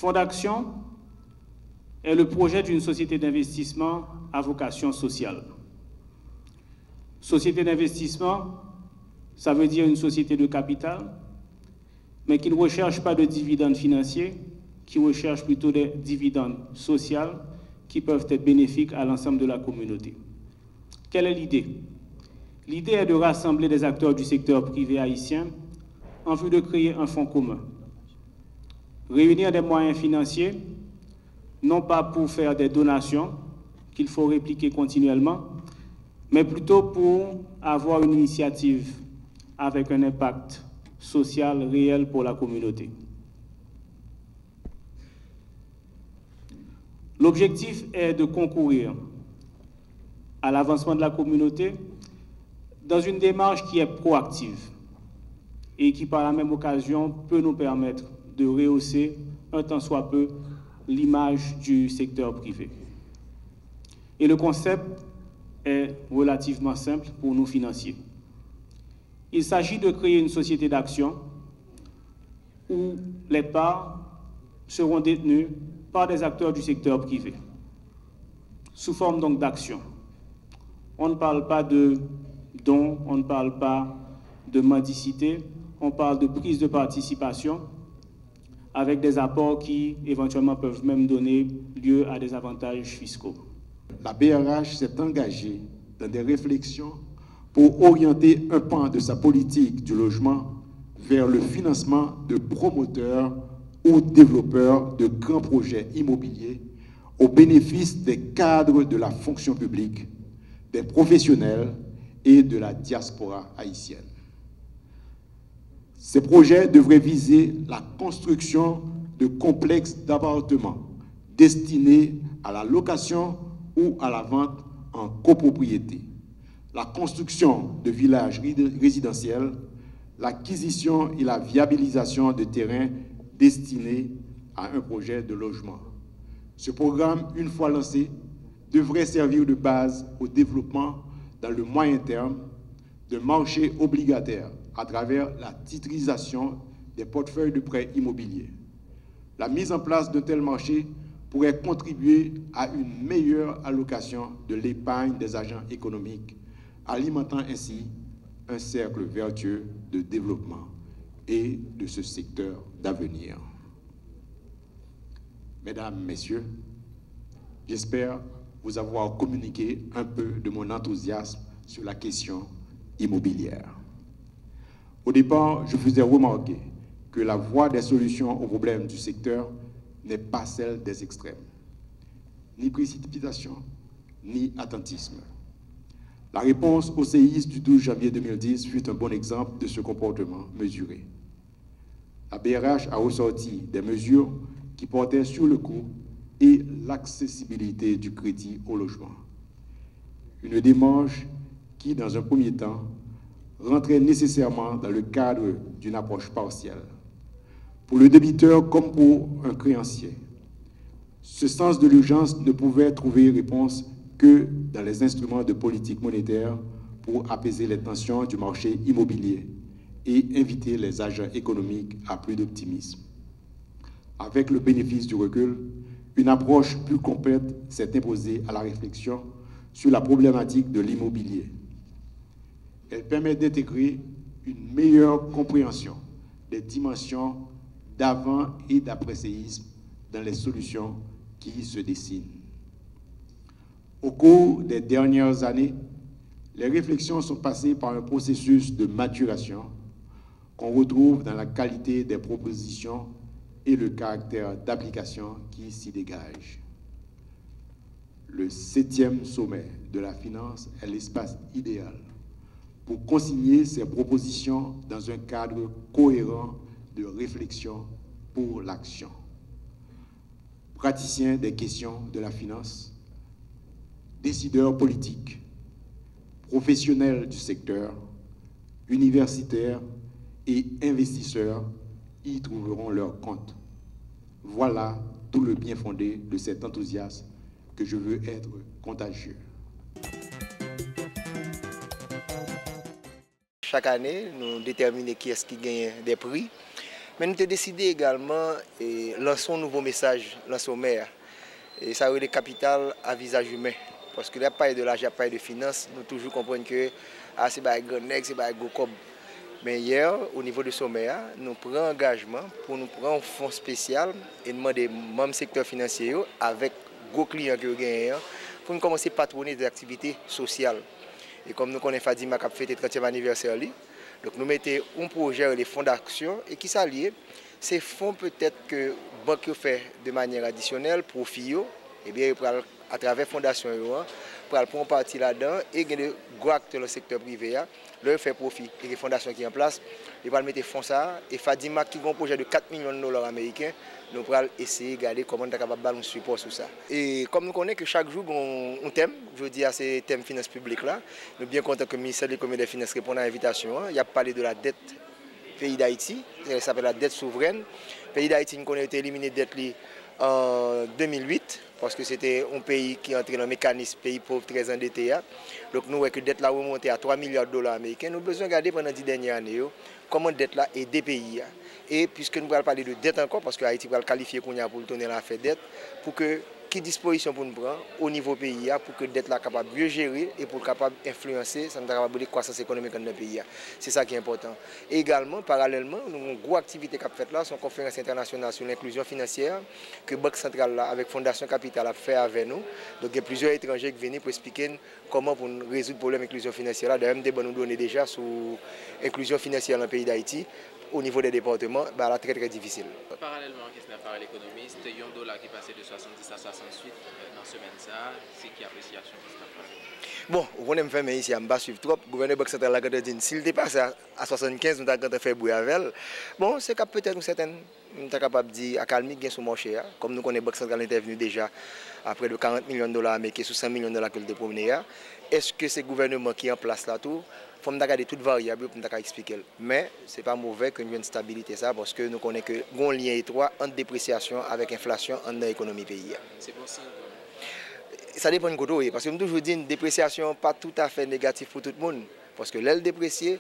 Fonds d'action est le projet d'une société d'investissement à vocation sociale. Société d'investissement, ça veut dire une société de capital, mais qui ne recherche pas de dividendes financiers, qui recherche plutôt des dividendes sociaux qui peuvent être bénéfiques à l'ensemble de la communauté. Quelle est l'idée? L'idée est de rassembler des acteurs du secteur privé haïtien en vue de créer un fonds commun. Réunir des moyens financiers, non pas pour faire des donations qu'il faut répliquer continuellement, mais plutôt pour avoir une initiative avec un impact social réel pour la communauté. L'objectif est de concourir à l'avancement de la communauté dans une démarche qui est proactive et qui, par la même occasion, peut nous permettre de rehausser un tant soit peu l'image du secteur privé. Et le concept est relativement simple pour nous financiers. Il s'agit de créer une société d'action où les parts seront détenues par des acteurs du secteur privé, sous forme donc d'actions. On ne parle pas de dons, on ne parle pas de mendicité, on parle de prise de participation avec des apports qui éventuellement peuvent même donner lieu à des avantages fiscaux. La BRH s'est engagée dans des réflexions pour orienter un pan de sa politique du logement vers le financement de promoteurs ou développeurs de grands projets immobiliers au bénéfice des cadres de la fonction publique, des professionnels et de la diaspora haïtienne. Ces projets devraient viser la construction de complexes d'appartements destinés à la location ou à la vente en copropriété, la construction de villages résidentiels, l'acquisition et la viabilisation de terrains destinés à un projet de logement. Ce programme, une fois lancé, devrait servir de base au développement dans le moyen terme de marchés obligataires à travers la titrisation des portefeuilles de prêts immobiliers. La mise en place d'un tel marché pourrait contribuer à une meilleure allocation de l'épargne des agents économiques, alimentant ainsi un cercle vertueux de développement et de ce secteur d'avenir. Mesdames, Messieurs, j'espère vous avoir communiqué un peu de mon enthousiasme sur la question immobilière. Au départ, je faisais remarquer que la voie des solutions aux problèmes du secteur n'est pas celle des extrêmes, ni précipitation, ni attentisme. La réponse au séisme du 12 janvier 2010 fut un bon exemple de ce comportement mesuré. La BRH a ressorti des mesures qui portaient sur le coût et l'accessibilité du crédit au logement. Une démarche qui, dans un premier temps, rentrait nécessairement dans le cadre d'une approche partielle. Pour le débiteur comme pour un créancier, ce sens de l'urgence ne pouvait trouver réponse que dans les instruments de politique monétaire pour apaiser les tensions du marché immobilier et inviter les agents économiques à plus d'optimisme. Avec le bénéfice du recul, une approche plus complète s'est imposée à la réflexion sur la problématique de l'immobilier. Elle permet d'intégrer une meilleure compréhension des dimensions d'avant et d'après-séisme dans les solutions qui se dessinent. Au cours des dernières années, les réflexions sont passées par un processus de maturation qu'on retrouve dans la qualité des propositions et le caractère d'application qui s'y dégage. Le 7e sommet de la finance est l'espace idéal pour consigner ces propositions dans un cadre cohérent de réflexion pour l'action. Praticiens des questions de la finance, décideurs politiques, professionnels du secteur, universitaires et investisseurs y trouveront leur compte. Voilà tout le bien fondé de cet enthousiasme que je veux être contagieux. Chaque année, nous déterminons qui est-ce qui gagne des prix. Mais nous avons décidé également de lancer un nouveau message dans le maire. Et ça aurait le capital à visage humain. Parce que là, pas de l'argent, pas de finances, nous toujours comprenons que c'est pas un grand nègre, c'est pas un gros cob. Mais hier, au niveau de sommaire, nous prenons engagement pour nous prendre un fonds spécial et demander même secteur financier avec gros clients que nous gagnons pour nous commencer à patronner des activités sociales. Et comme nous connaissons Fadima qui a fêté le 30e anniversaire, donc nous mettons un projet, les fonds d'action et qui s'allient. Ces fonds peut-être que la banque fait de manière additionnelle, profit, et bien à travers la fondation, pour prendre partie là-dedans et gagner gros acteurs dans le secteur privé, leur faire profit. Et les fondations qui sont en place, ils vont mettre fonds ça. Et Fadima qui a un projet de 4 millions de dollars américains, nous allons essayer de regarder comment nous sommes capables de support sur ça. Et comme nous connaissons que chaque jour, on thème, je dis à ces thèmes finances publiques là, nous sommes bien contents que le ministère de l'économie et des finances répond à l'invitation. Il a parlé de la dette pays d'Haïti, ça s'appelle la dette souveraine. Le pays d'Haïti, nous avons été éliminé de dette en 2008, parce que c'était un pays qui entrait dans le mécanisme pays pauvre très endetté. Donc nous voyons que la dette là remontée à 3 milliards de dollars américains. Nous avons besoin de regarder pendant les 10 dernières années comment la dette là aide des pays. Et puisque nous allons parler de dette encore, parce que Haïti va le qualifier pour le tourner la fait dette, pour que qui disposition pour nous prendre au niveau pays pour que la dette là capable de mieux gérer et pour capable d'influencer la croissance économique dans le pays. C'est ça qui est important. Et également, parallèlement, nous avons une grosse activité qui a fait là, c'est une conférence internationale sur l'inclusion financière que Banque Centrale là, avec Fondation Capital a fait avec nous. Donc il y a plusieurs étrangers qui viennent pour expliquer comment pour résoudre le problème de l'inclusion financière. D'ailleurs, nous donnons déjà sur l'inclusion financière dans le pays d'Haïti. Au niveau des départements, là, très très difficile. Parallèlement, qu'est-ce qu'on a parlé l'économiste, il y a un dollar qui est passé de 70 à 68 dans la semaine, c'est qui appréciation qui s'est fait? Bon, on aime faire mais ici, on va suivre trop. Le gouverneur Banque Centrale a dit s'il dépasse à 75, nous avons fait bruit avec elle. Bon, c'est peut-être nous certaines, nous sommes capables de dire à calmer bien sur le marché. Comme nous connaissons Banque Centrale intervenu déjà à près de 40 millions de dollars américains sur 100 millions de dollars que le promené. Est-ce que c'est le gouvernement qui est en place là tout? Il faut regarder toutes les variables pour expliquer. Mais ce n'est pas mauvais que nous ayons une stabilité ça parce que nous connaissons que nous avons un lien étroit entre dépréciation avec inflation dans l'économie pays. C'est bon signe. Ça dépend de côté, parce que nous toujours dit une dépréciation pas tout à fait négative pour tout le monde. Parce que l'aile dépréciée,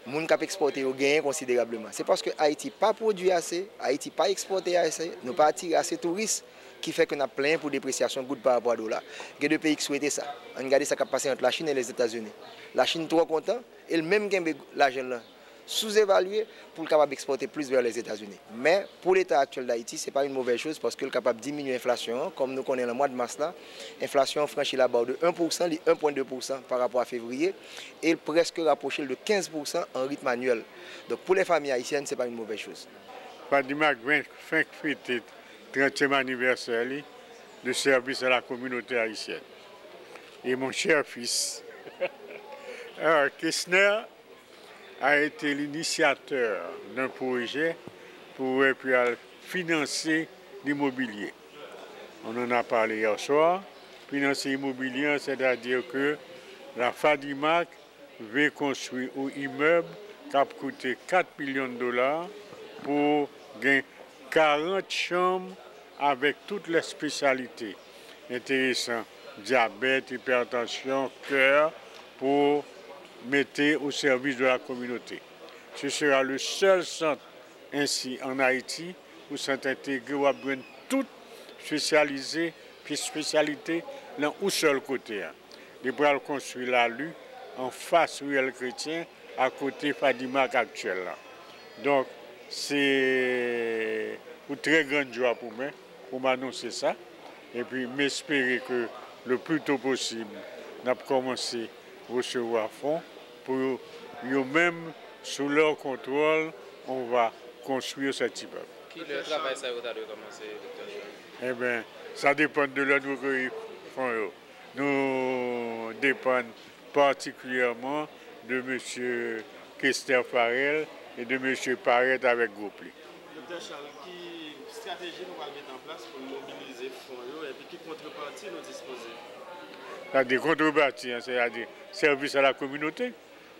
les gens qui ont exporté ont gagné considérablement. C'est parce que Haïti n'a pas produit assez, Haïti n'a pas exporté assez, nous n'avons pas attiré assez de touristes qui fait qu'on a plein pour dépréciation goutte par rapport à dollar. Il y a deux pays qui souhaitaient ça. On regarde ça qui a passé entre la Chine et les États-Unis. La Chine est trop contente et le même gain l'argent là sous-évalué pour le capable d'exporter plus vers les États-Unis. Mais pour l'état actuel d'Haïti, ce n'est pas une mauvaise chose parce que le capable de diminuer l'inflation, comme nous connaissons le mois de mars là, l'inflation franchit la barre de 1%, 1,2% par rapport à février et presque rapproché de 15% en rythme annuel. Donc pour les familles haïtiennes, ce n'est pas une mauvaise chose. Fadima fait fêter le 30e anniversaire de service à la communauté haïtienne. Et mon cher fils, Kessner, a été l'initiateur d'un projet pour financer l'immobilier. On en a parlé hier soir. Financer l'immobilier, c'est-à-dire que la FADIMAC veut construire un immeuble qui a coûté 4 millions de dollars pour gagner 40 chambres avec toutes les spécialités intéressantes, diabète, hypertension, cœur, pour mettre au service de la communauté. Ce sera le seul centre ainsi en Haïti où sont intégrés ou apprennent toutes spécialisées puis spécialités dans un seul côté. Ils pourront construire la rue en face Ruelle Chrétien à côté Fadimac actuel. Donc c'est une très grande joie pour moi pour m'annoncer ça et puis m'espérer que le plus tôt possible nous avons commencé recevoir fonds pour eux-mêmes, sous leur contrôle, on va construire cet immeuble. Qui le travail ça vous a commencé, docteur? Eh bien, ça dépend de l'endroit qu'ils font. Nous dépendons particulièrement de M. Kester Farel et de M. Parette avec Groupli. Docteur Charles, quelle stratégie nous allons mettre en place pour mobiliser les fonds et puis quelle contrepartie nous disposer? Des contreparties, c'est-à-dire service à la communauté.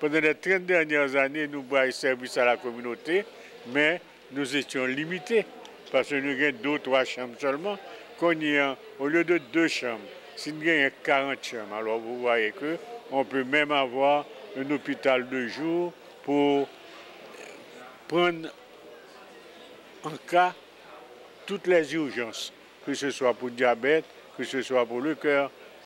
Pendant les 30 dernières années, nous avons service à la communauté, mais nous étions limités parce que nous avons 2 ou 3 chambres seulement. Au lieu de 2 chambres, si nous avons 40 chambres, alors vous voyez qu'on peut même avoir un hôpital de jour pour prendre en cas toutes les urgences, que ce soit pour diabète, que ce soit pour le cœur,